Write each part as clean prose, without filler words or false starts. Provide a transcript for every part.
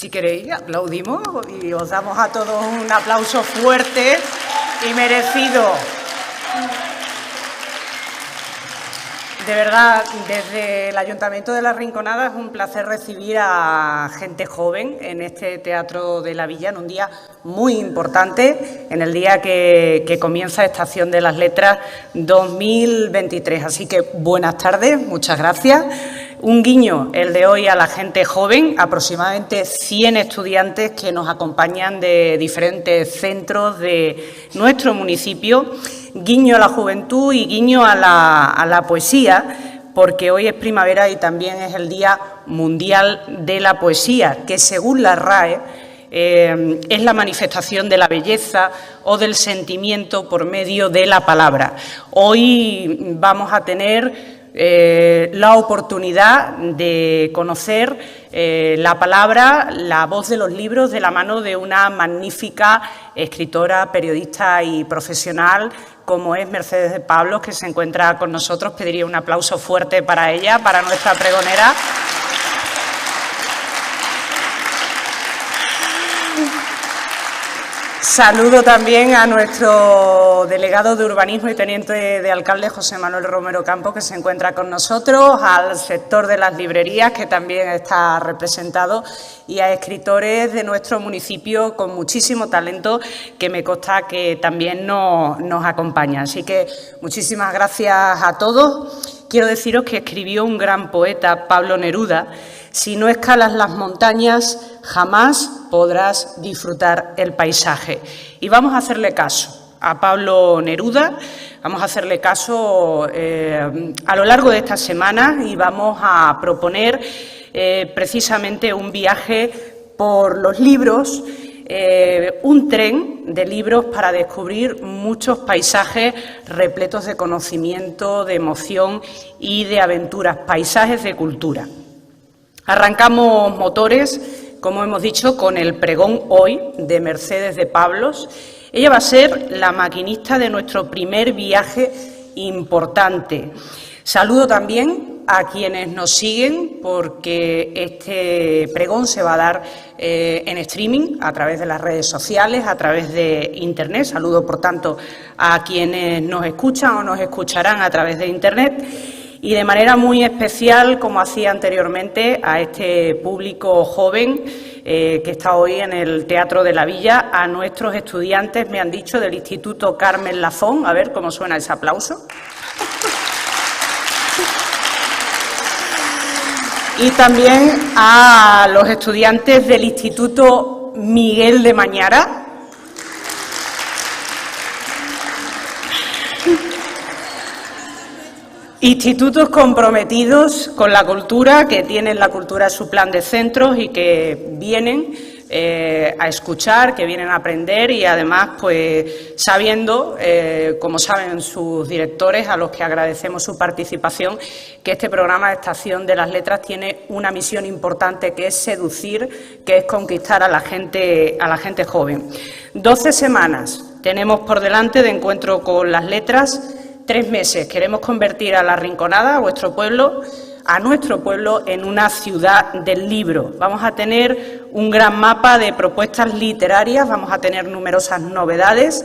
Si queréis, aplaudimos y os damos a todos un aplauso fuerte y merecido. De verdad, desde el Ayuntamiento de La Rinconada es un placer recibir a gente joven en este Teatro de la Villa en un día muy importante, en el día que comienza Estación de las Letras 2023. Así que buenas tardes, muchas gracias. Un guiño, el de hoy, a la gente joven, aproximadamente 100 estudiantes que nos acompañan de diferentes centros de nuestro municipio. Guiño a la juventud y guiño a la poesía, porque hoy es primavera y también es el Día Mundial de la Poesía, que según la RAE es la manifestación de la belleza o del sentimiento por medio de la palabra. Hoy vamos a tener la oportunidad de conocer la palabra, la voz de los libros, de la mano de una magnífica escritora, periodista y profesional como es Mercedes de Pablos, que se encuentra con nosotros. Pediría un aplauso fuerte para ella, para nuestra pregonera. Saludo también a nuestro delegado de Urbanismo y teniente de alcalde, José Manuel Romero Campos, que se encuentra con nosotros, al sector de las librerías, que también está representado, y a escritores de nuestro municipio con muchísimo talento, que me consta que también nos acompañan. Así que muchísimas gracias a todos. Quiero deciros que escribió un gran poeta, Pablo Neruda: si no escalas las montañas, jamás podrás disfrutar el paisaje. Y vamos a hacerle caso a Pablo Neruda, vamos a hacerle caso a lo largo de esta semana y vamos a proponer precisamente un viaje por los libros, un tren de libros para descubrir muchos paisajes repletos de conocimiento, de emoción y de aventuras, paisajes de cultura. Arrancamos motores, como hemos dicho, con el pregón hoy de Mercedes de Pablos. Ella va a ser la maquinista de nuestro primer viaje importante. Saludo también a quienes nos siguen, porque este pregón se va a dar en streaming a través de las redes sociales, a través de Internet. Saludo, por tanto, a quienes nos escuchan o nos escucharán a través de Internet. Y de manera muy especial, como hacía anteriormente, a este público joven que está hoy en el Teatro de la Villa, a nuestros estudiantes, me han dicho, del Instituto Carmen Lafón. A ver cómo suena ese aplauso. Y también a los estudiantes del Instituto Miguel de Mañara. Institutos comprometidos con la cultura, que tienen la cultura en su plan de centros y que vienen a escuchar, que vienen a aprender y además, pues, sabiendo, como saben sus directores, a los que agradecemos su participación, que este programa de Estación de las Letras tiene una misión importante, que es seducir, que es conquistar a la gente joven. 12 semanas tenemos por delante de encuentro con las letras. 3 meses. Queremos convertir a La Rinconada, a nuestro pueblo, en una ciudad del libro. Vamos a tener un gran mapa de propuestas literarias, vamos a tener numerosas novedades,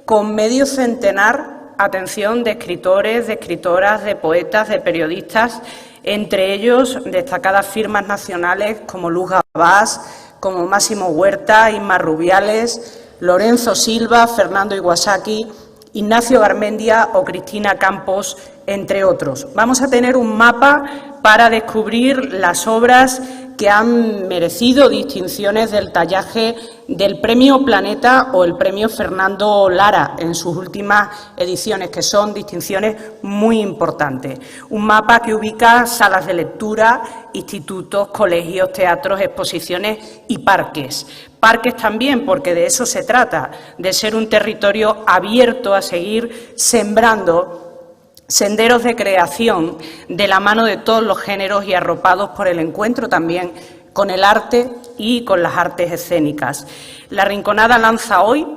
con medio centenar, atención, de escritores, de escritoras, de poetas, de periodistas, entre ellos destacadas firmas nacionales como Luz Gabás, como Máximo Huerta, Inma Rubiales, Lorenzo Silva, Fernando Iwasaki, Ignacio Garmendia o Cristina Campos, entre otros. Vamos a tener un mapa para descubrir las obras que han merecido distinciones del tallaje del Premio Planeta o el Premio Fernando Lara en sus últimas ediciones, que son distinciones muy importantes. Un mapa que ubica salas de lectura, institutos, colegios, teatros, exposiciones y parques. Parques también, porque de eso se trata, de ser un territorio abierto a seguir sembrando senderos de creación de la mano de todos los géneros y arropados por el encuentro también con el arte y con las artes escénicas. La Rinconada lanza hoy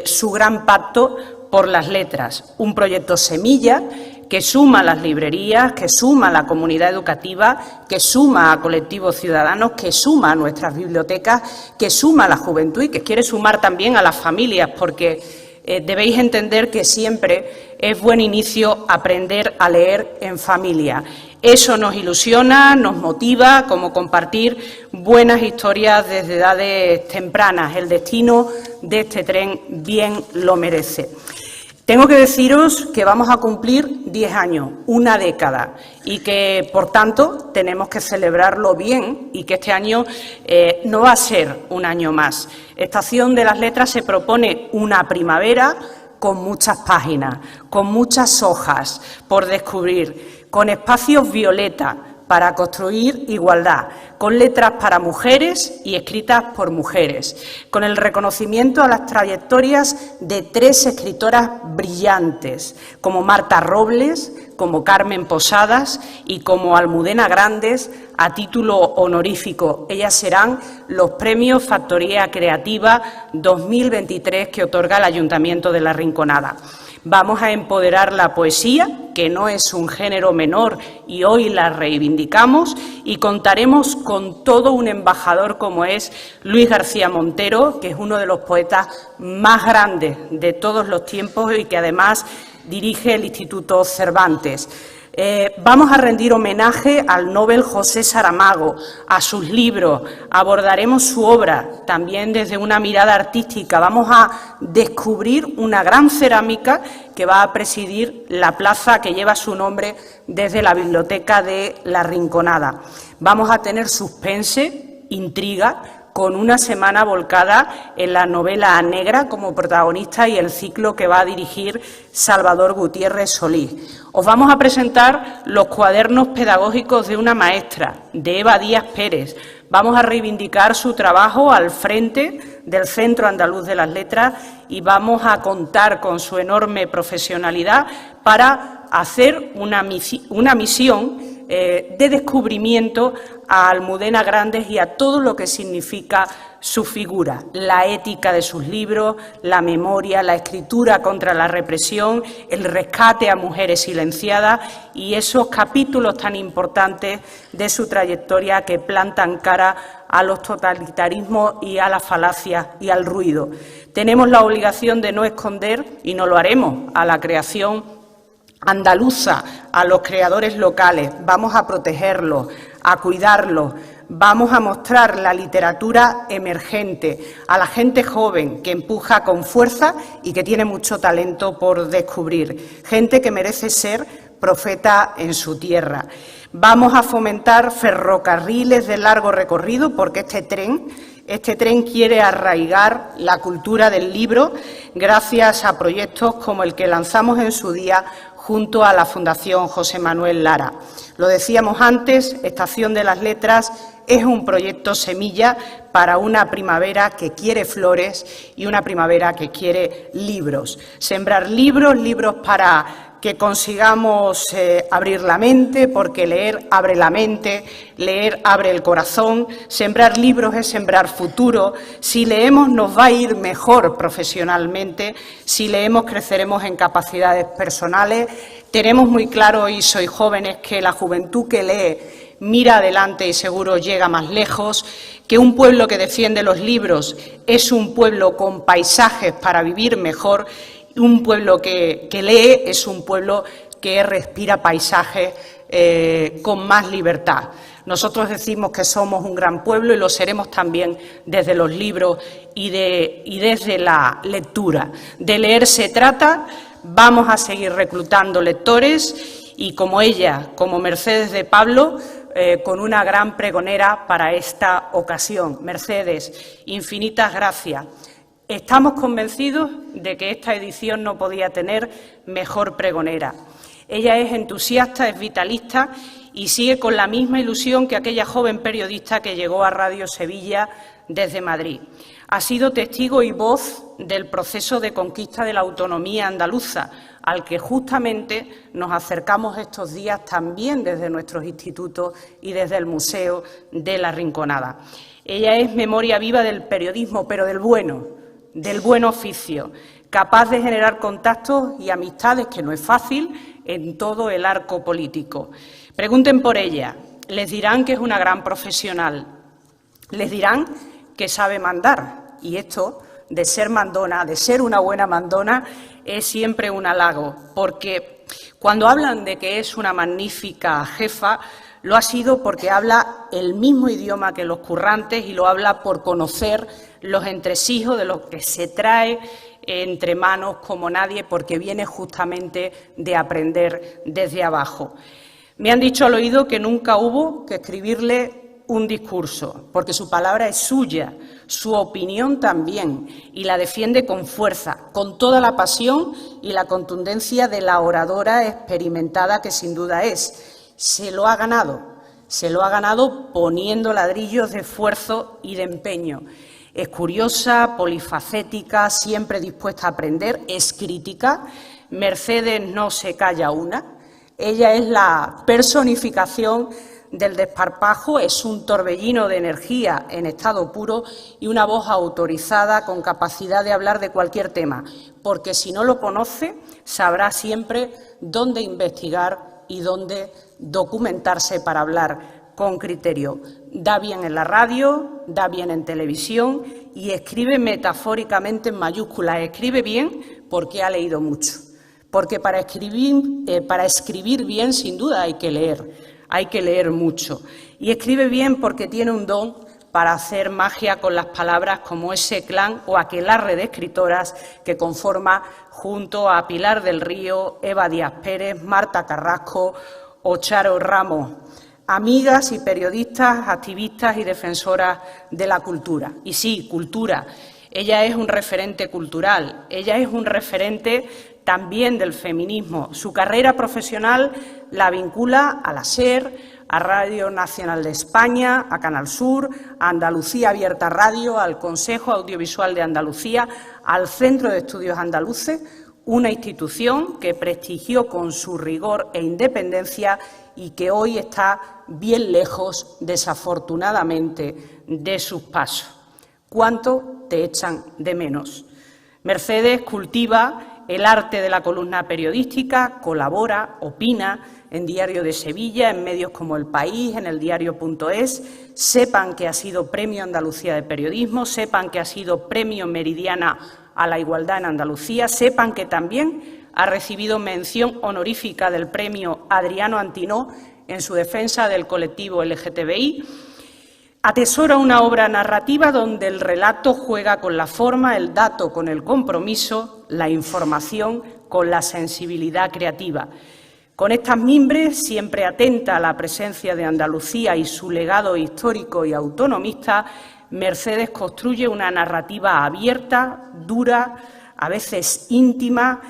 su gran pacto por las letras, un proyecto semilla que suma a las librerías, que suma a la comunidad educativa, que suma a colectivos ciudadanos, que suma a nuestras bibliotecas, que suma a la juventud y que quiere sumar también a las familias, porque debéis entender que siempre es buen inicio aprender a leer en familia. Eso nos ilusiona, nos motiva, como compartir buenas historias desde edades tempranas. El destino de este tren bien lo merece. Tengo que deciros que vamos a cumplir 10 años, una década, y que, por tanto, tenemos que celebrarlo bien y que este año no va a ser un año más. Estación de las Letras se propone una primavera con muchas páginas, con muchas hojas por descubrir, con espacios violeta para construir igualdad, con letras para mujeres y escritas por mujeres, con el reconocimiento a las trayectorias de 3 escritoras brillantes, como Marta Robles, como Carmen Posadas y como Almudena Grandes, a título honorífico. Ellas serán los premios Factoría Creativa 2023 que otorga el Ayuntamiento de La Rinconada. Vamos a empoderar la poesía, que no es un género menor y hoy la reivindicamos, y contaremos con todo un embajador como es Luis García Montero, que es uno de los poetas más grandes de todos los tiempos y que además dirige el Instituto Cervantes. Vamos a rendir homenaje al Nobel José Saramago, a sus libros, abordaremos su obra también desde una mirada artística. Vamos a descubrir una gran cerámica que va a presidir la plaza que lleva su nombre desde la Biblioteca de La Rinconada. Vamos a tener suspense, intriga, con una semana volcada en la novela negra como protagonista y el ciclo que va a dirigir Salvador Gutiérrez Solís. Os vamos a presentar los cuadernos pedagógicos de una maestra, de Eva Díaz Pérez. Vamos a reivindicar su trabajo al frente del Centro Andaluz de las Letras y vamos a contar con su enorme profesionalidad para hacer una misión de descubrimiento a Almudena Grandes y a todo lo que significa su figura, la ética de sus libros, la memoria, la escritura contra la represión, el rescate a mujeres silenciadas y esos capítulos tan importantes de su trayectoria que plantan cara a los totalitarismos y a las falacias y al ruido. Tenemos la obligación de no esconder, y no lo haremos, a la creación andaluza, a los creadores locales. Vamos a protegerlos, a cuidarlos. Vamos a mostrar la literatura emergente, a la gente joven que empuja con fuerza y que tiene mucho talento por descubrir. Gente que merece ser profeta en su tierra. Vamos a fomentar ferrocarriles de largo recorrido porque este tren quiere arraigar la cultura del libro gracias a proyectos como el que lanzamos en su día junto a la Fundación José Manuel Lara. Lo decíamos antes, Estación de las Letras es un proyecto semilla para una primavera que quiere flores y una primavera que quiere libros. Sembrar libros, libros para que consigamos abrir la mente, porque leer abre la mente, leer abre el corazón, sembrar libros es sembrar futuro. Si leemos nos va a ir mejor profesionalmente, si leemos creceremos en capacidades personales. Tenemos muy claro, y sois jóvenes, que la juventud que lee mira adelante y seguro llega más lejos, que un pueblo que defiende los libros es un pueblo con paisajes para vivir mejor. Un pueblo que lee es un pueblo que respira paisajes con más libertad. Nosotros decimos que somos un gran pueblo y lo seremos también desde los libros y desde la lectura. De leer se trata, vamos a seguir reclutando lectores y como ella, como Mercedes de Pablo, con una gran pregonera para esta ocasión. Mercedes, infinitas gracias. Estamos convencidos de que esta edición no podía tener mejor pregonera. Ella es entusiasta, es vitalista y sigue con la misma ilusión que aquella joven periodista que llegó a Radio Sevilla desde Madrid. Ha sido testigo y voz del proceso de conquista de la autonomía andaluza, al que justamente nos acercamos estos días también desde nuestros institutos y desde el Museo de La Rinconada. Ella es memoria viva del periodismo, pero del buen oficio, capaz de generar contactos y amistades, que no es fácil, en todo el arco político. Pregunten por ella, les dirán que es una gran profesional, les dirán que sabe mandar, y esto de ser mandona, de ser una buena mandona, es siempre un halago, porque cuando hablan de que es una magnífica jefa, lo ha sido porque habla el mismo idioma que los currantes y lo habla por conocer los entresijos de lo que se trae entre manos como nadie, porque viene justamente de aprender desde abajo. Me han dicho al oído que nunca hubo que escribirle un discurso, porque su palabra es suya, su opinión también, y la defiende con fuerza, con toda la pasión y la contundencia de la oradora experimentada que sin duda es. Se lo ha ganado poniendo ladrillos de esfuerzo y de empeño. Es curiosa, polifacética, siempre dispuesta a aprender, es crítica. Mercedes no se calla una. Ella es la personificación del desparpajo, es un torbellino de energía en estado puro y una voz autorizada con capacidad de hablar de cualquier tema, porque si no lo conoce, sabrá siempre dónde investigar y dónde documentarse para hablar con criterio. Da bien en la radio, da bien en televisión y escribe metafóricamente en mayúsculas. Escribe bien porque ha leído mucho, porque para escribir bien, sin duda, hay que leer mucho. Y escribe bien porque tiene un don para hacer magia con las palabras, como ese clan o aquelarre de escritoras que conforma junto a Pilar del Río, Eva Díaz Pérez, Marta Carrasco o Charo Ramos, amigas y periodistas, activistas y defensoras de la cultura. Y sí, cultura. Ella es un referente cultural, ella es un referente también del feminismo. Su carrera profesional la vincula a la SER, a Radio Nacional de España, a Canal Sur, a Andalucía Abierta Radio, al Consejo Audiovisual de Andalucía, al Centro de Estudios Andaluces, una institución que prestigió con su rigor e independencia y que hoy está bien lejos, desafortunadamente, de sus pasos. ¿Cuánto te echan de menos? Mercedes cultiva el arte de la columna periodística, colabora, opina en Diario de Sevilla, en medios como El País, en el diario.es. Sepan que ha sido Premio Andalucía de Periodismo, sepan que ha sido Premio Meridiana a la Igualdad en Andalucía, sepan que también ha recibido mención honorífica del Premio Adriano Antinó en su defensa del colectivo LGTBI. Atesora una obra narrativa donde el relato juega con la forma, el dato con el compromiso, la información con la sensibilidad creativa. Con estas mimbres, siempre atenta a la presencia de Andalucía y su legado histórico y autonomista, Mercedes construye una narrativa abierta, dura, a veces íntima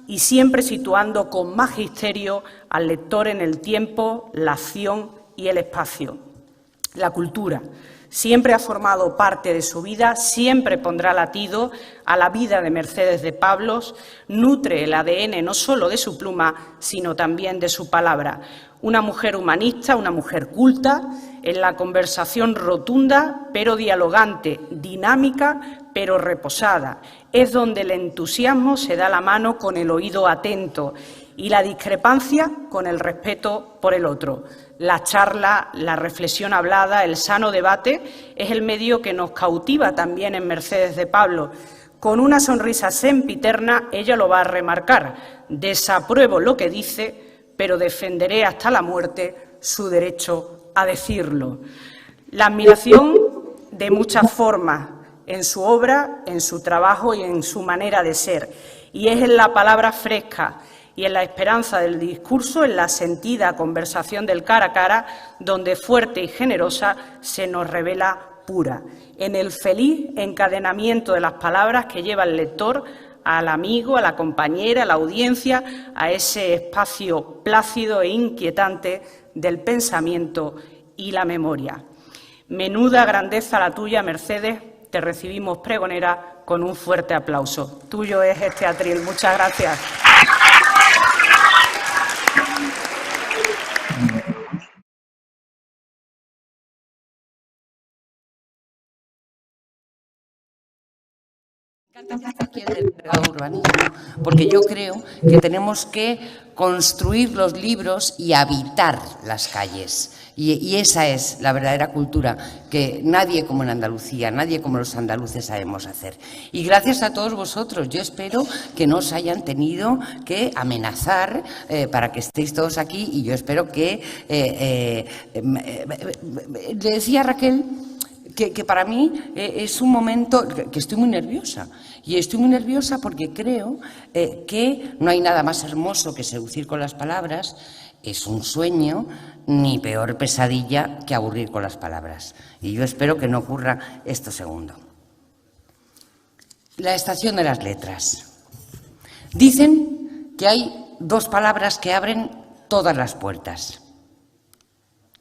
y siempre situando con magisterio al lector en el tiempo, la acción y el espacio. La cultura siempre ha formado parte de su vida, siempre pondrá latido a la vida de Mercedes de Pablos, nutre el ADN no solo de su pluma, sino también de su palabra. Una mujer humanista, una mujer culta, en la conversación rotunda, pero dialogante, dinámica, pero reposada. Es donde el entusiasmo se da la mano con el oído atento y la discrepancia con el respeto por el otro. La charla, la reflexión hablada, el sano debate es el medio que nos cautiva también en Mercedes de Pablos. Con una sonrisa sempiterna ella lo va a remarcar. Desapruebo lo que dice, pero defenderé hasta la muerte su derecho a decirlo. La admiración de muchas formas en su obra, en su trabajo y en su manera de ser. Y es en la palabra fresca y en la esperanza del discurso, en la sentida conversación del cara a cara, donde fuerte y generosa se nos revela pura, en el feliz encadenamiento de las palabras que lleva el lector al amigo, a la compañera, a la audiencia, a ese espacio plácido e inquietante del pensamiento y la memoria. Menuda grandeza la tuya, Mercedes, te recibimos pregonera con un fuerte aplauso. Tuyo es este atril. Muchas gracias. Aquí el delegado de urbanismo, porque yo creo que tenemos que construir los libros y habitar las calles. Y esa es la verdadera cultura que nadie como en Andalucía, nadie como los andaluces sabemos hacer. Y gracias a todos vosotros, yo espero que no os hayan tenido que amenazar para que estéis todos aquí, y yo espero que… le decía a Raquel que para mí es un momento que estoy muy nerviosa. Y estoy muy nerviosa porque creo que no hay nada más hermoso que seducir con las palabras. Es un sueño, ni peor pesadilla que aburrir con las palabras. Y yo espero que no ocurra esto segundo. La estación de las letras. Dicen que hay dos palabras que abren todas las puertas: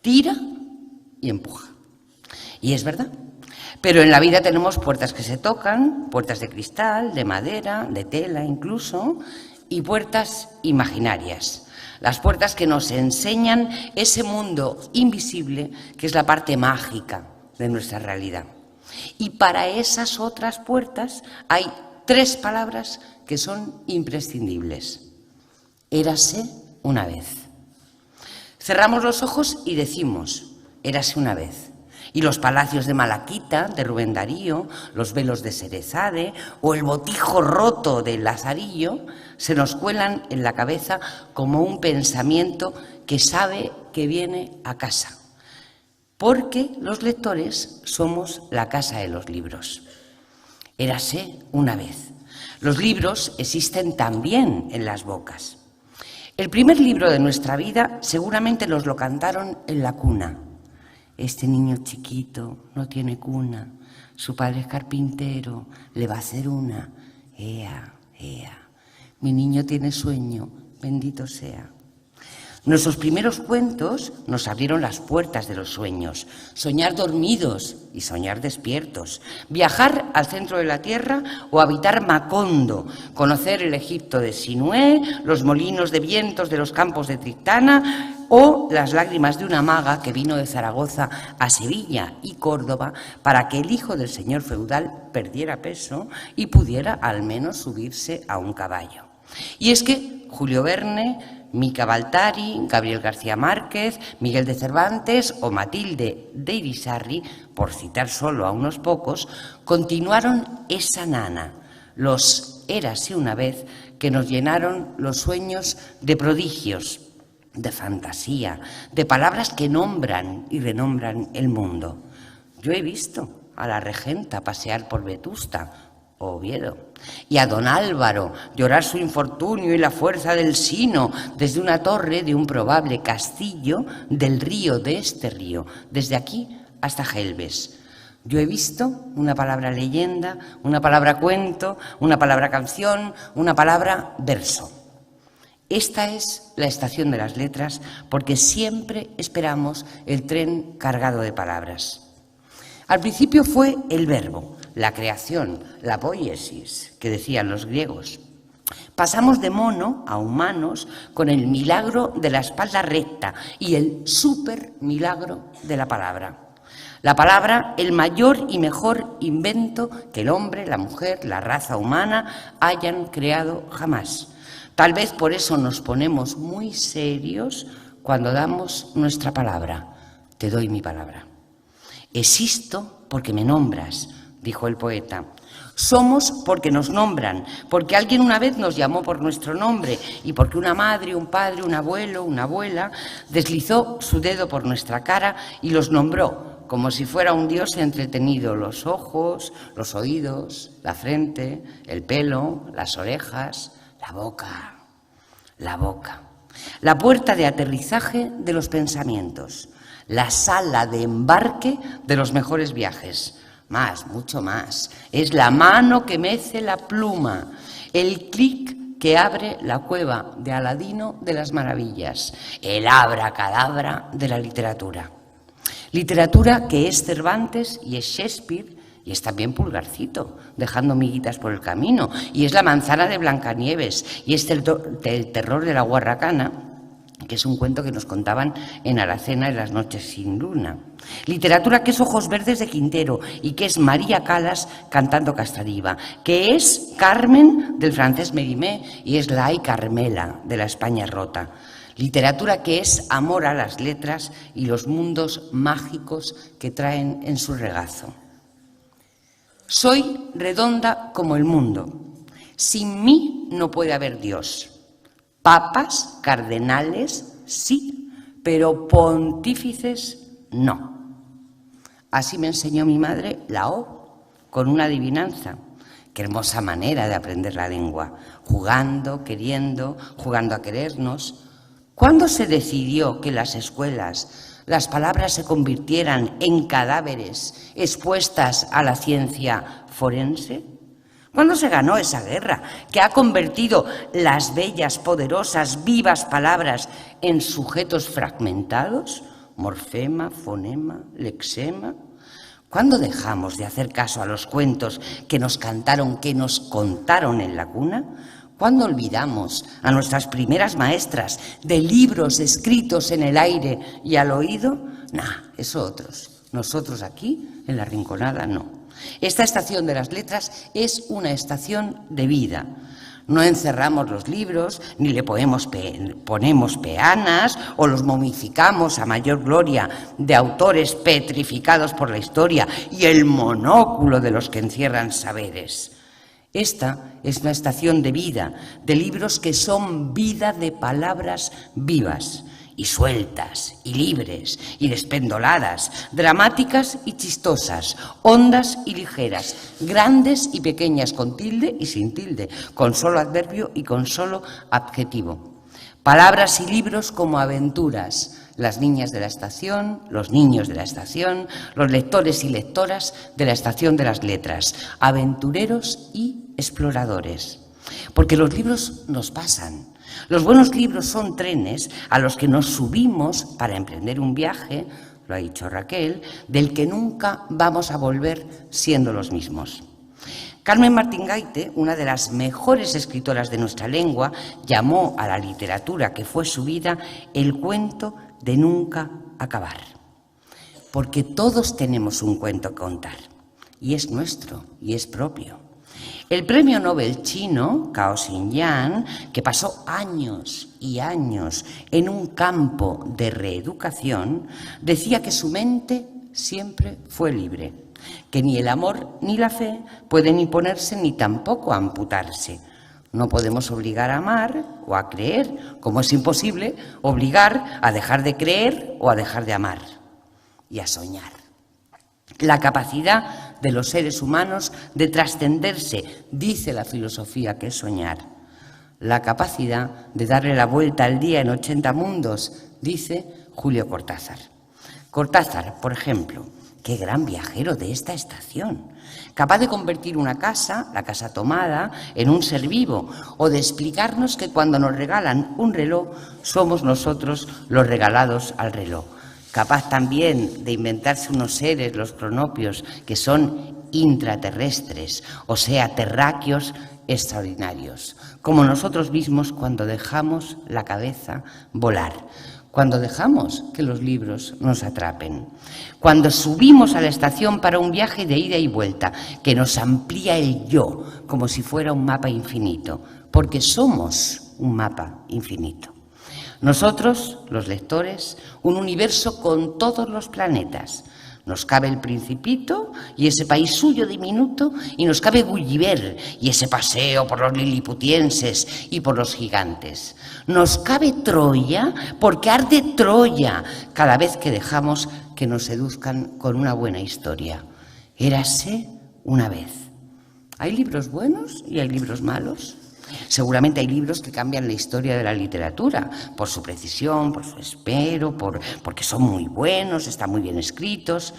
tira y empuja. Y es verdad. Pero en la vida tenemos puertas que se tocan, puertas de cristal, de madera, de tela incluso, y puertas imaginarias. Las puertas que nos enseñan ese mundo invisible que es la parte mágica de nuestra realidad. Y para esas otras puertas hay tres palabras que son imprescindibles. Érase una vez. Cerramos los ojos y decimos: érase una vez. Y los palacios de Malaquita, de Rubén Darío, los velos de Serezade o el botijo roto de Lazarillo se nos cuelan en la cabeza como un pensamiento que sabe que viene a casa. Porque los lectores somos la casa de los libros. Érase una vez. Los libros existen también en las bocas. El primer libro de nuestra vida seguramente nos lo cantaron en la cuna. Este niño chiquito no tiene cuna, su padre es carpintero, le va a hacer una. Ea, ea, mi niño tiene sueño, bendito sea. Nuestros primeros cuentos nos abrieron las puertas de los sueños. Soñar dormidos y soñar despiertos. Viajar al centro de la tierra o habitar Macondo. Conocer el Egipto de Sinué, los molinos de vientos de los campos de Tristana o las lágrimas de una maga que vino de Zaragoza a Sevilla y Córdoba para que el hijo del señor feudal perdiera peso y pudiera al menos subirse a un caballo. Y es que Julio Verne, Mica Baltari, Gabriel García Márquez, Miguel de Cervantes o Matilde de Irisarri, por citar solo a unos pocos, continuaron esa nana, los érase una vez, que nos llenaron los sueños de prodigios, de fantasía, de palabras que nombran y renombran el mundo. Yo he visto a la regenta pasear por Vetusta, Oviedo, y a don Álvaro llorar su infortunio y la fuerza del sino desde una torre de un probable castillo del río de este río, desde aquí hasta Gelbes. Yo he visto una palabra leyenda, una palabra cuento, una palabra canción, una palabra verso. Esta es la estación de las letras porque siempre esperamos el tren cargado de palabras. Al principio fue el verbo, la creación, la poiesis, que decían los griegos. Pasamos de mono a humanos con el milagro de la espalda recta y el súper milagro de la palabra. La palabra, el mayor y mejor invento que el hombre, la mujer, la raza humana hayan creado jamás. Tal vez por eso nos ponemos muy serios cuando damos nuestra palabra. Te doy mi palabra. Existo porque me nombras, dijo el poeta. Somos porque nos nombran, porque alguien una vez nos llamó por nuestro nombre y porque una madre, un padre, un abuelo, una abuela deslizó su dedo por nuestra cara y los nombró como si fuera un dios entretenido. Los ojos, los oídos, la frente, el pelo, las orejas, la boca, la boca. La puerta de aterrizaje de los pensamientos. La sala de embarque de los mejores viajes. Más, mucho más. Es la mano que mece la pluma, el clic que abre la cueva de Aladino de las maravillas, el abracadabra de la literatura. Literatura que es Cervantes y es Shakespeare y es también Pulgarcito, dejando miguitas por el camino, y es la manzana de Blancanieves y es el terror de la Guarracana que es un cuento que nos contaban en Aracena en las noches sin luna. Literatura que es Ojos verdes de Quintero y que es María Calas cantando Castariva, que es Carmen del francés Mérimée y es la Ay Carmela de la España rota. Literatura que es amor a las letras y los mundos mágicos que traen en su regazo. Soy redonda como el mundo. Sin mí no puede haber Dios. Papas, cardenales, sí, pero pontífices, no. Así me enseñó mi madre la O, con una adivinanza. Qué hermosa manera de aprender la lengua, jugando, queriendo, jugando a querernos. ¿Cuándo se decidió que en las escuelas las palabras se convirtieran en cadáveres expuestas a la ciencia forense? ¿Cuándo se ganó esa guerra que ha convertido las bellas, poderosas, vivas palabras en sujetos fragmentados? Morfema, fonema, lexema. ¿Cuándo dejamos de hacer caso a los cuentos que nos cantaron, que nos contaron en la cuna? ¿Cuándo olvidamos a nuestras primeras maestras de libros escritos en el aire y al oído? Nah, eso otros. Nosotros aquí, en La Rinconada, no. Esta estación de las letras es una estación de vida. No encerramos los libros, ni le ponemos peanas o los momificamos a mayor gloria de autores petrificados por la historia y el monóculo de los que encierran saberes. Esta es una estación de vida, de libros que son vida de palabras vivas, y sueltas, y libres, y despendoladas, dramáticas y chistosas, hondas y ligeras, grandes y pequeñas, con tilde y sin tilde, con solo adverbio y con solo adjetivo. Palabras y libros como aventuras, las niñas de la estación, los niños de la estación, los lectores y lectoras de la estación de las letras, aventureros y exploradores. Porque los libros nos pasan. Los buenos libros son trenes a los que nos subimos para emprender un viaje, lo ha dicho Raquel, del que nunca vamos a volver siendo los mismos. Carmen Martín Gaite, una de las mejores escritoras de nuestra lengua, llamó a la literatura que fue su vida el cuento de nunca acabar. Porque todos tenemos un cuento que contar, y es nuestro, y es propio. El premio Nobel chino, Cao Xinyan, que pasó años y años en un campo de reeducación, decía que su mente siempre fue libre, que ni el amor ni la fe pueden imponerse ni tampoco amputarse. No podemos obligar a amar o a creer, como es imposible obligar a dejar de creer o a dejar de amar y a soñar. La capacidad de los seres humanos de trascenderse, dice la filosofía, que es soñar. La capacidad de darle la vuelta al día en 80 mundos, dice Julio Cortázar. Cortázar, por ejemplo, qué gran viajero de esta estación, capaz de convertir una casa, la casa tomada, en un ser vivo, o de explicarnos que cuando nos regalan un reloj, somos nosotros los regalados al reloj. Capaz también de inventarse unos seres, los cronopios, que son intraterrestres, o sea, terráqueos extraordinarios, como nosotros mismos cuando dejamos la cabeza volar, cuando dejamos que los libros nos atrapen, cuando subimos a la estación para un viaje de ida y vuelta, que nos amplía el yo, como si fuera un mapa infinito, porque somos un mapa infinito. Nosotros, los lectores, un universo con todos los planetas. Nos cabe el Principito y ese país suyo diminuto, y nos cabe Gulliver y ese paseo por los liliputienses y por los gigantes. Nos cabe Troya porque arde Troya cada vez que dejamos que nos seduzcan con una buena historia. Érase una vez. ¿Hay libros buenos y hay libros malos? Seguramente hay libros que cambian la historia de la literatura por su precisión, por su esmero, porque son muy buenos, están muy bien escritos.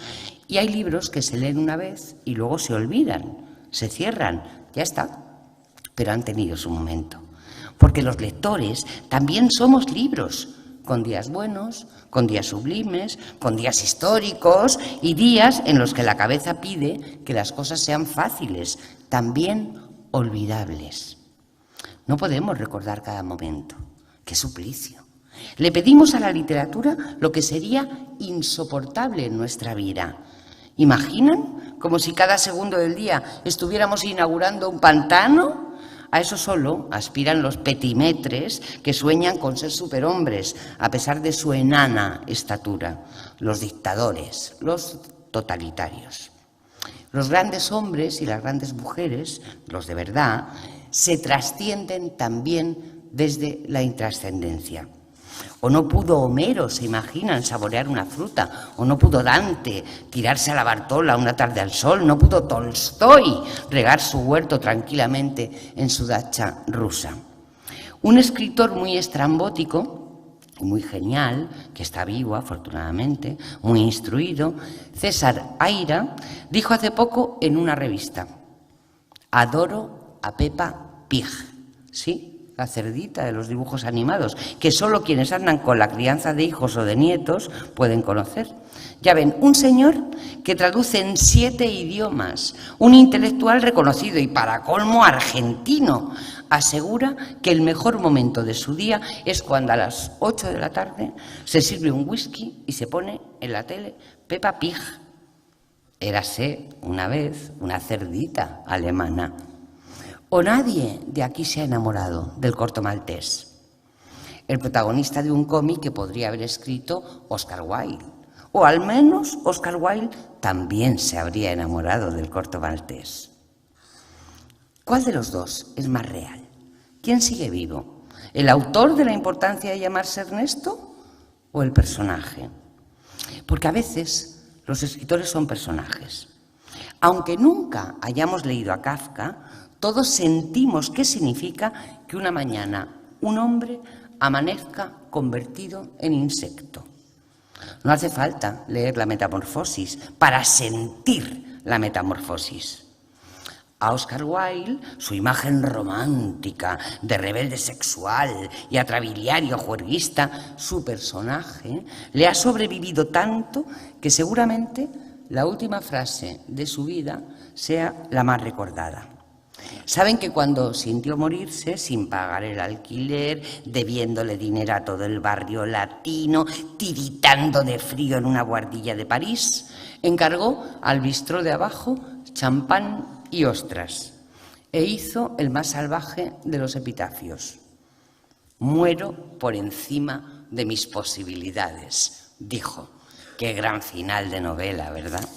Y hay libros que se leen una vez y luego se olvidan, se cierran, ya está, pero han tenido su momento. Porque los lectores también somos libros, con días buenos, con días sublimes, con días históricos y días en los que la cabeza pide que las cosas sean fáciles, también olvidables. No podemos recordar cada momento. ¡Qué suplicio! Le pedimos a la literatura lo que sería insoportable en nuestra vida. ¿Imaginan? Como si cada segundo del día estuviéramos inaugurando un pantano. A eso solo aspiran los petimetres que sueñan con ser superhombres, a pesar de su enana estatura, los dictadores, los totalitarios. Los grandes hombres y las grandes mujeres, los de verdad, se trascienden también desde la intrascendencia. O no pudo Homero, se imaginan, saborear una fruta, o no pudo Dante tirarse a la Bartola una tarde al sol, no pudo Tolstoy regar su huerto tranquilamente en su dacha rusa. Un escritor muy estrambótico, muy genial, que está vivo afortunadamente, muy instruido, César Aira, dijo hace poco en una revista: adoro a Peppa Pig, ¿sí? La cerdita de los dibujos animados, que solo quienes andan con la crianza de hijos o de nietos pueden conocer. Ya ven, un señor que traduce en 7 idiomas, un intelectual reconocido y para colmo argentino, asegura que el mejor momento de su día es cuando a las 8 de la tarde se sirve un whisky y se pone en la tele Peppa Pig. Érase una vez una cerdita alemana. O nadie de aquí se ha enamorado del corto maltés, el protagonista de un cómic que podría haber escrito Oscar Wilde, o al menos Oscar Wilde también se habría enamorado del corto maltés. ¿Cuál de los dos es más real? ¿Quién sigue vivo? ¿El autor de La importancia de llamarse Ernesto o el personaje? Porque a veces los escritores son personajes. Aunque nunca hayamos leído a Kafka, todos sentimos qué significa que una mañana un hombre amanezca convertido en insecto. No hace falta leer la Metamorfosis para sentir la metamorfosis. A Oscar Wilde, su imagen romántica de rebelde sexual y atrabiliario juerguista, su personaje, le ha sobrevivido tanto que seguramente la última frase de su vida sea la más recordada. Saben que cuando sintió morirse sin pagar el alquiler, debiéndole dinero a todo el barrio latino, tiritando de frío en una buhardilla de París, encargó al bistró de abajo champán y ostras e hizo el más salvaje de los epitafios. Muero por encima de mis posibilidades, dijo. Qué gran final de novela, ¿verdad?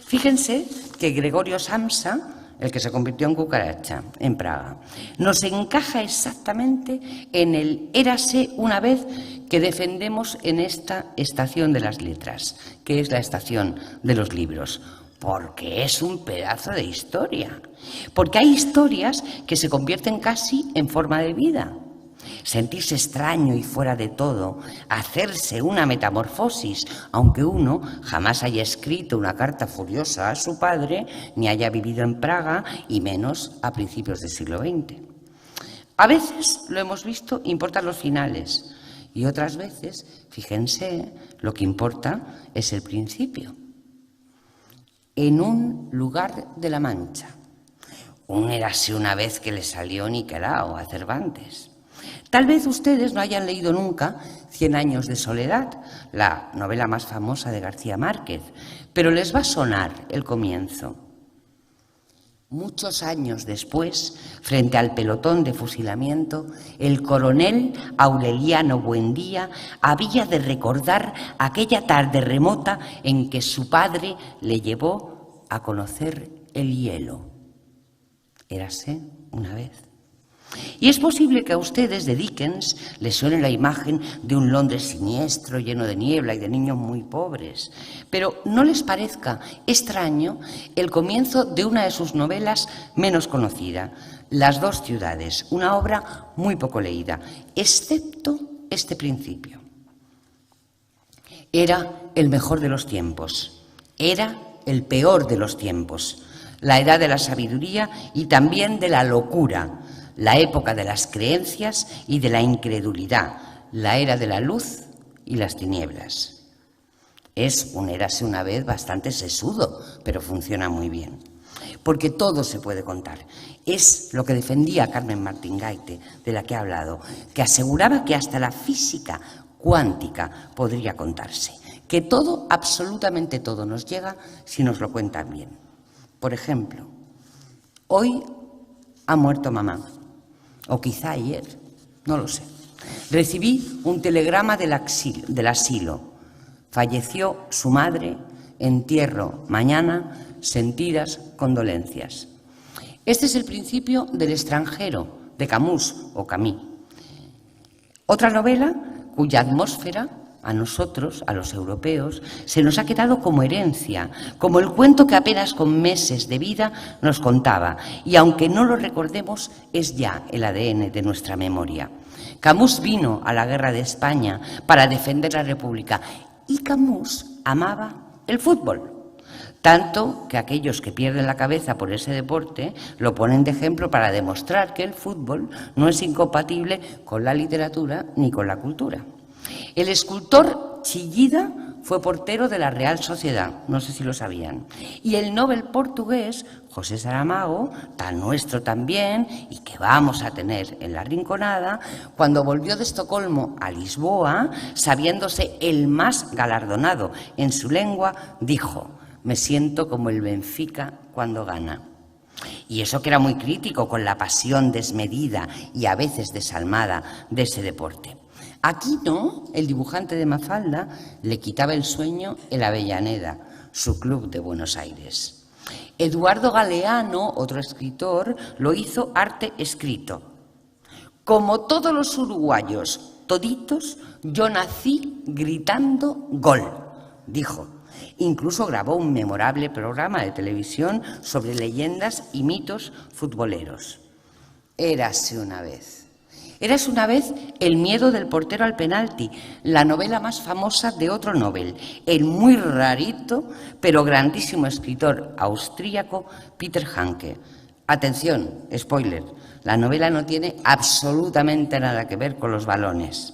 Fíjense que Gregorio Samsa, el que se convirtió en cucaracha en Praga, nos encaja exactamente en el érase una vez que defendemos en esta estación de las letras, que es la estación de los libros, porque es un pedazo de historia, porque hay historias que se convierten casi en forma de vida. Sentirse extraño y fuera de todo, hacerse una metamorfosis, aunque uno jamás haya escrito una carta furiosa a su padre, ni haya vivido en Praga, y menos a principios del siglo XX. A veces, lo hemos visto, importan los finales, y otras veces, fíjense, lo que importa es el principio. En un lugar de la Mancha, un érase una vez que le salió Niquelao a Cervantes. Tal vez ustedes no hayan leído nunca 100 años de soledad, la novela más famosa de García Márquez, pero les va a sonar el comienzo. Muchos años después, frente al pelotón de fusilamiento, el coronel Aureliano Buendía había de recordar aquella tarde remota en que su padre le llevó a conocer el hielo. Érase una vez. Y es posible que a ustedes de Dickens les suene la imagen de un Londres siniestro, lleno de niebla y de niños muy pobres, pero no les parezca extraño el comienzo de una de sus novelas menos conocida, Las dos ciudades, una obra muy poco leída, excepto este principio. Era el mejor de los tiempos, era el peor de los tiempos, la edad de la sabiduría y también de la locura, la época de las creencias y de la incredulidad, la era de la luz y las tinieblas. Es un érase una vez bastante sesudo, pero funciona muy bien. porque todo se puede contar. Es lo que defendía Carmen Martín Gaite, de la que he hablado, que aseguraba que hasta la física cuántica podría contarse, que todo, absolutamente todo, nos llega si nos lo cuentan bien. Por ejemplo, hoy ha muerto mamá, o quizá ayer, no lo sé. Recibí un telegrama del asilo. Falleció su madre, entierro mañana, sentidas condolencias. Este es el principio del extranjero, de Camus o Camus. Otra novela cuya atmósfera a nosotros, a los europeos, se nos ha quedado como herencia, como el cuento que apenas con meses de vida nos contaba, y aunque no lo recordemos, es ya el ADN de nuestra memoria. Camus vino a la guerra de España para defender la República, y Camus amaba el fútbol. Tanto que aquellos que pierden la cabeza por ese deporte lo ponen de ejemplo para demostrar que el fútbol no es incompatible con la literatura ni con la cultura. El escultor Chillida fue portero de la Real Sociedad, no sé si lo sabían. Y el Nobel portugués José Saramago, tan nuestro también, y que vamos a tener en La Rinconada, cuando volvió de Estocolmo a Lisboa, sabiéndose el más galardonado en su lengua, dijo: me siento como el Benfica cuando gana. Y eso que era muy crítico con la pasión desmedida y a veces desalmada de ese deporte. Aquí no, el dibujante de Mafalda le quitaba el sueño el Avellaneda, su club de Buenos Aires. Eduardo Galeano, otro escritor, lo hizo arte escrito. Como todos los uruguayos, toditos, yo nací gritando gol, dijo. Incluso grabó un memorable programa de televisión sobre leyendas y mitos futboleros. Érase una vez. Érase una vez El miedo del portero al penalti, la novela más famosa de otro Nobel, el muy rarito pero grandísimo escritor austríaco Peter Handke. Atención, spoiler, la novela no tiene absolutamente nada que ver con los balones.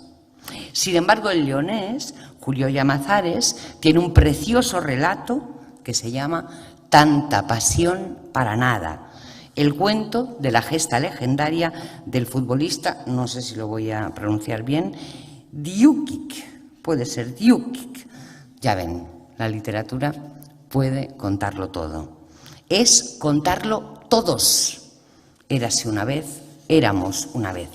Sin embargo, el leonés, Julio Llamazares, tiene un precioso relato que se llama Tanta pasión para nada. El cuento de la gesta legendaria del futbolista, no sé si lo voy a pronunciar bien, Djukic, puede ser Djukic. Ya ven, la literatura puede contarlo todo. Es contarlo todos. Érase una vez, éramos una vez.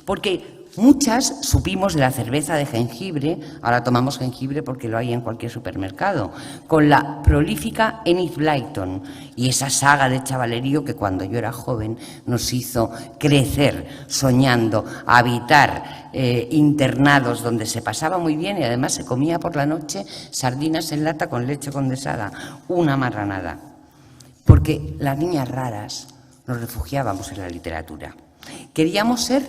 Porque muchas supimos de la cerveza de jengibre, ahora tomamos jengibre porque lo hay en cualquier supermercado, con la prolífica Enid Blyton y esa saga de chavalerío que cuando yo era joven nos hizo crecer soñando, habitar internados donde se pasaba muy bien y además se comía por la noche sardinas en lata con leche condensada, una marranada. Porque las niñas raras nos refugiábamos en la literatura. Queríamos ser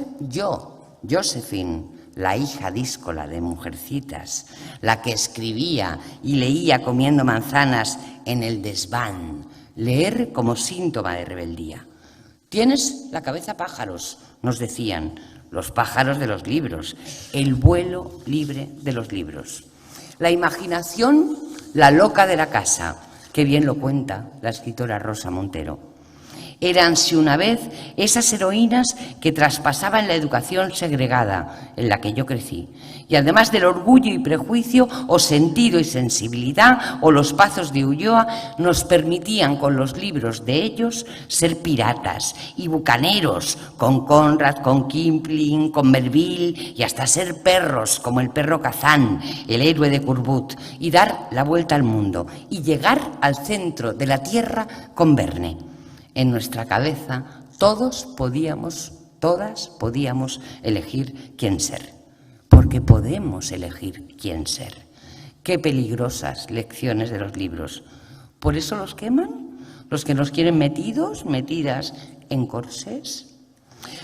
Josephine, la hija díscola de Mujercitas, la que escribía y leía comiendo manzanas en el desván, leer como síntoma de rebeldía. Tienes la cabeza pájaros, nos decían, los pájaros de los libros, el vuelo libre de los libros. La imaginación, la loca de la casa, que bien lo cuenta la escritora Rosa Montero. Éranse una vez esas heroínas que traspasaban la educación segregada en la que yo crecí. Y además del orgullo y prejuicio, o sentido y sensibilidad, o los pazos de Ulloa, nos permitían con los libros de ellos ser piratas y bucaneros, con Conrad, con Kipling, con Melville, y hasta ser perros, como el perro Kazán, el héroe de Courbet, y dar la vuelta al mundo, y llegar al centro de la tierra con Verne. En nuestra cabeza todas podíamos elegir quién ser, porque podemos elegir quién ser. Qué peligrosas lecciones de los libros. ¿Por eso los queman? ¿Los que nos quieren metidas en corsés?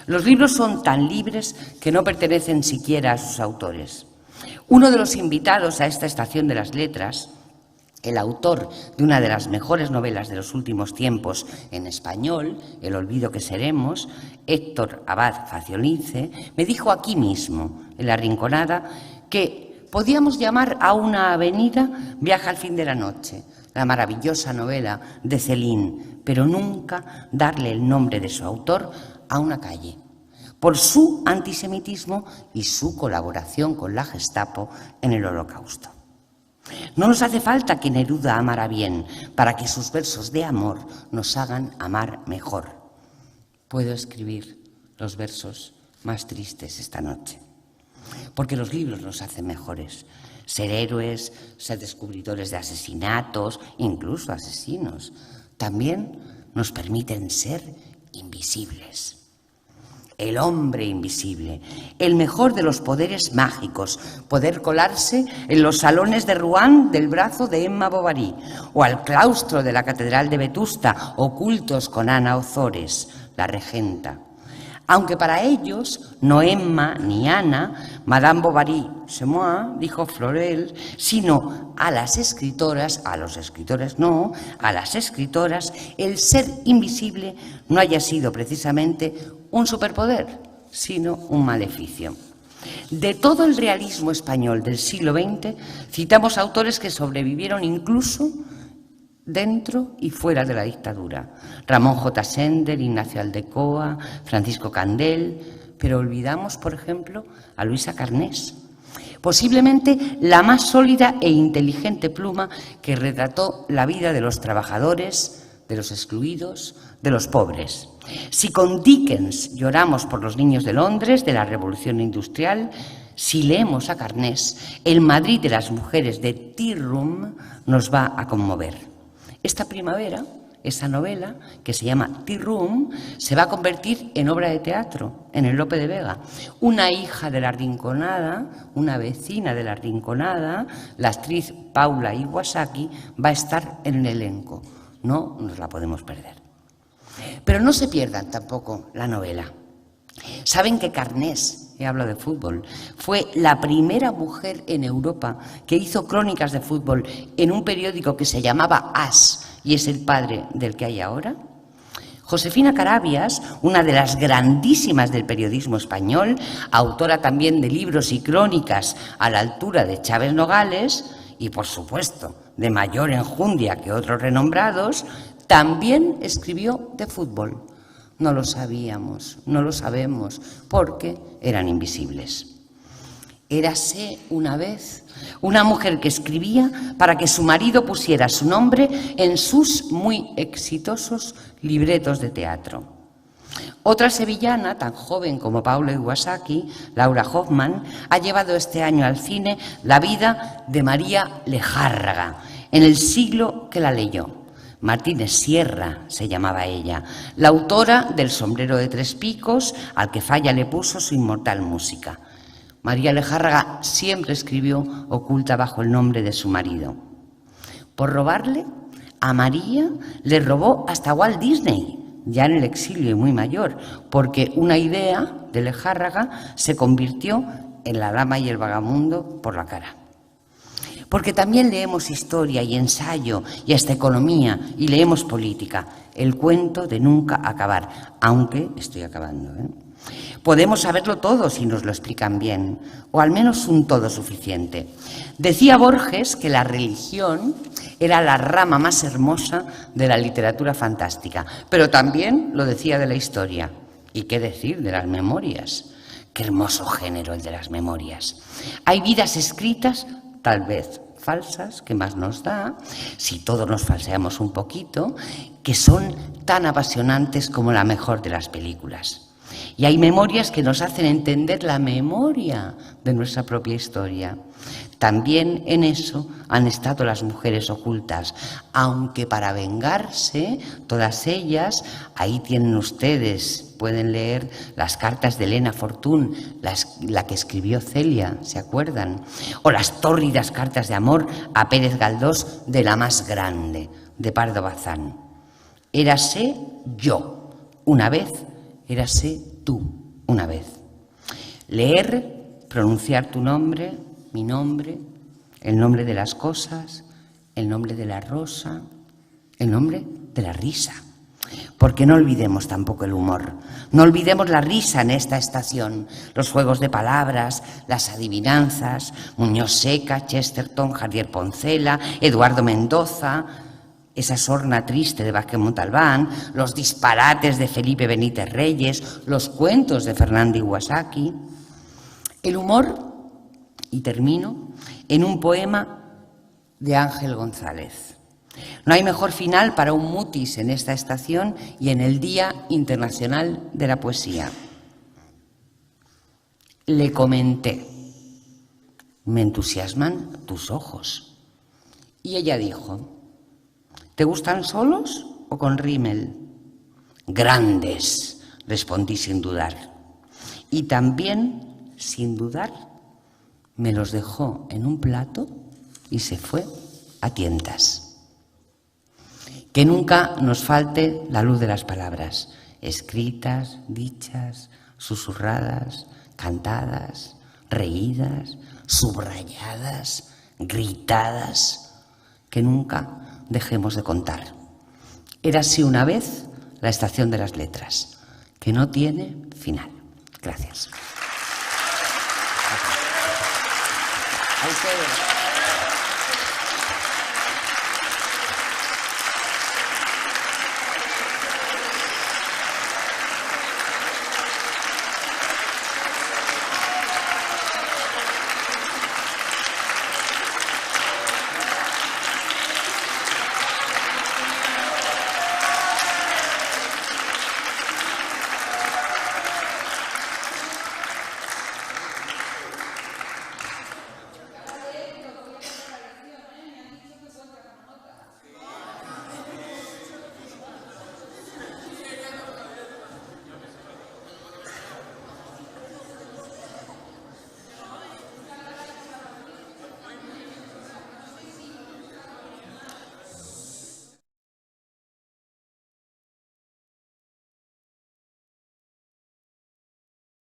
Los libros son tan libres que no pertenecen siquiera a sus autores. Uno de los invitados a esta estación de las letras, el autor de una de las mejores novelas de los últimos tiempos en español, El olvido que seremos, Héctor Abad Faciolice, me dijo aquí mismo, en La Rinconada, que podíamos llamar a una avenida Viaje al fin de la noche. la maravillosa novela de Céline, pero nunca darle el nombre de su autor a una calle, por su antisemitismo y su colaboración con la Gestapo en el Holocausto. No nos hace falta que Neruda amara bien para que sus versos de amor nos hagan amar mejor. Puedo escribir los versos más tristes esta noche, porque los libros nos hacen mejores. Ser héroes, ser descubridores de asesinatos, incluso asesinos, también nos permiten ser invisibles. El hombre invisible, el mejor de los poderes mágicos, poder colarse en los salones de Rouen del brazo de Emma Bovary o al claustro de la Catedral de Vetusta, ocultos con Ana Ozores, la regenta. Aunque para ellos, no Emma ni Ana, Madame Bovary, c'est moi, dijo Florel, sino a las escritoras, a los escritores no, a las escritoras, el ser invisible no haya sido precisamente un superpoder, sino un maleficio. De todo el realismo español del siglo XX, citamos autores que sobrevivieron incluso dentro y fuera de la dictadura. Ramón J. Sender, Ignacio Aldecoa, Francisco Candel, pero olvidamos, por ejemplo, a Luisa Carnés, posiblemente la más sólida e inteligente pluma que retrató la vida de los trabajadores, de los excluidos, de los pobres. Si con Dickens lloramos por los niños de Londres, de la Revolución Industrial, si leemos a Carnés, el Madrid de las mujeres de Tea Room nos va a conmover. Esta primavera, esa novela, que se llama Tea Room, se va a convertir en obra de teatro en el Lope de Vega. Una hija de la Rinconada, una vecina de la Rinconada, la actriz Paula Iwasaki, va a estar en el elenco. No nos la podemos perder. Pero no se pierdan tampoco la novela. Saben que Carnés, y hablo de fútbol, fue la primera mujer en Europa que hizo crónicas de fútbol en un periódico que se llamaba As, y es el padre del que hay ahora. Josefina Carabias, una de las grandísimas del periodismo español, autora también de libros y crónicas a la altura de Chávez Nogales, y por supuesto de mayor enjundia que otros renombrados, también escribió de fútbol. No lo sabíamos, no lo sabemos, porque eran invisibles. Érase una vez una mujer que escribía para que su marido pusiera su nombre en sus muy exitosos libretos de teatro. Otra sevillana, tan joven como Paula Iwasaki, Laura Hoffman, ha llevado este año al cine la vida de María Lejárraga, en el siglo que la leyó. Martínez Sierra se llamaba ella, la autora del Sombrero de tres picos, al que Falla le puso su inmortal música. María Lejárraga siempre escribió oculta bajo el nombre de su marido. Por robarle, a María le robó hasta Walt Disney, ya en el exilio y muy mayor, porque una idea de Lejárraga se convirtió en La dama y el vagabundo por la cara. Porque también leemos historia y ensayo y hasta economía y leemos política, el cuento de nunca acabar, aunque estoy acabando, Podemos saberlo todo si nos lo explican bien, o al menos un todo suficiente. Decía Borges que la religión era la rama más hermosa de la literatura fantástica, pero también lo decía de la historia. ¿Y qué decir de las memorias? Qué hermoso género el de las memorias. Hay vidas escritas, tal vez falsas, que más nos da, si todos nos falseamos un poquito, que son tan apasionantes como la mejor de las películas. Y hay memorias que nos hacen entender la memoria de nuestra propia historia. También en eso han estado las mujeres ocultas, aunque para vengarse, todas ellas, ahí tienen ustedes, pueden leer las cartas de Elena Fortún, la que escribió Celia, ¿se acuerdan? O las tórridas cartas de amor a Pérez Galdós de La más grande, de Pardo Bazán. Érase yo, una vez, érase tú, una vez. Leer, pronunciar tu nombre, mi nombre, el nombre de las cosas, el nombre de la rosa, el nombre de la risa. Porque no olvidemos tampoco el humor, no olvidemos la risa en esta estación, los juegos de palabras, las adivinanzas, Muñoz Seca, Chesterton, Javier Poncela, Eduardo Mendoza, esa sorna triste de Vázquez Montalbán, los disparates de Felipe Benítez Reyes, los cuentos de Fernando Iwasaki, el humor, y termino, en un poema de Ángel González. No hay mejor final para un mutis en esta estación y en el Día Internacional de la Poesía. Le comenté: me entusiasman tus ojos. Y ella dijo: ¿te gustan solos o con rímel? Grandes, respondí sin dudar. Y también, sin dudar, me los dejó en un plato y se fue a tientas. Que nunca nos falte la luz de las palabras, escritas, dichas, susurradas, cantadas, reídas, subrayadas, gritadas, que nunca dejemos de contar. Érase una vez la estación de las letras, que no tiene final. Gracias. A ustedes.